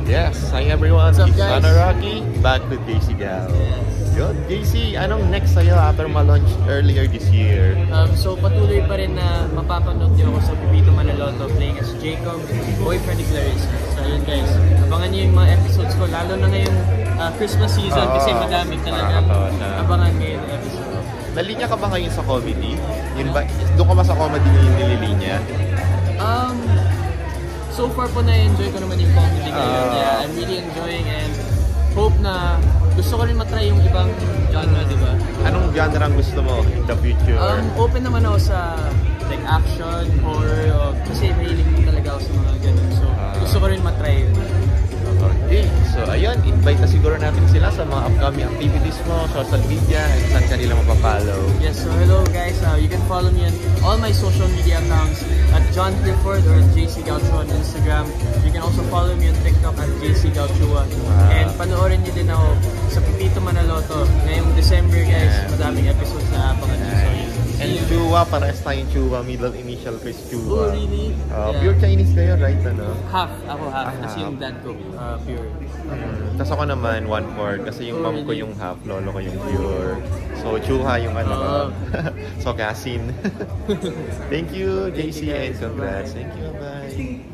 Yes, hi everyone. What's up, It's guys? Ana Rocky, back with JC Gal. Yun, JC, anong next sa'yo after ma-launch earlier this year? So patuloy pa rin na mapapanood niyo ako sa Pipito Manaloto playing as Jacob, boyfriend ni Clarissa. So yun guys, abangan niyo yung mga episodes ko, lalo na ngayong Christmas season kasi madami talagang abangan ngayon yung episode. Nalinya ka ba ngayon sa comedy? Yun ba, doon ka ba sa comedy yung nililinya? So far po na-enjoy ko naman yung comedy ngayon. Yeah, I'm really enjoying and hope na gusto ko rin matry yung ibang genre, di ba? Anong genre ang gusto mo in the future? Open naman ako sa like action, horror, kasi mahilig talaga ako sa mga ganun. So gusto ko rin matry yun. Okay, so ayun, invite na siguro natin sila sa mga upcoming activities mo, social media, and saan kanila mapapollow. Yes, so hello guys, you can follow me on all my social media accounts at John Clifford or at JC Gauchua on Instagram. You can also follow me on TikTok at JC Gauchua. And panoorin niyo din ako sa Pipito Manaloto ngayong December guys, madaming episodes na abangan niyo. So yun. And Chua, parehas tayong Chua, middle initial ko is Chua. Oh really? Pure Chinese kayo, right? Ano? Half, ako half, kasi yung dad ko pure. Tapos ako naman 1/4 kasi yung mom ko yung half, lolo ko yung pure. So Chua yung ano ko. So Kasin. Thank you, JC, and congrats. Thank you, bye.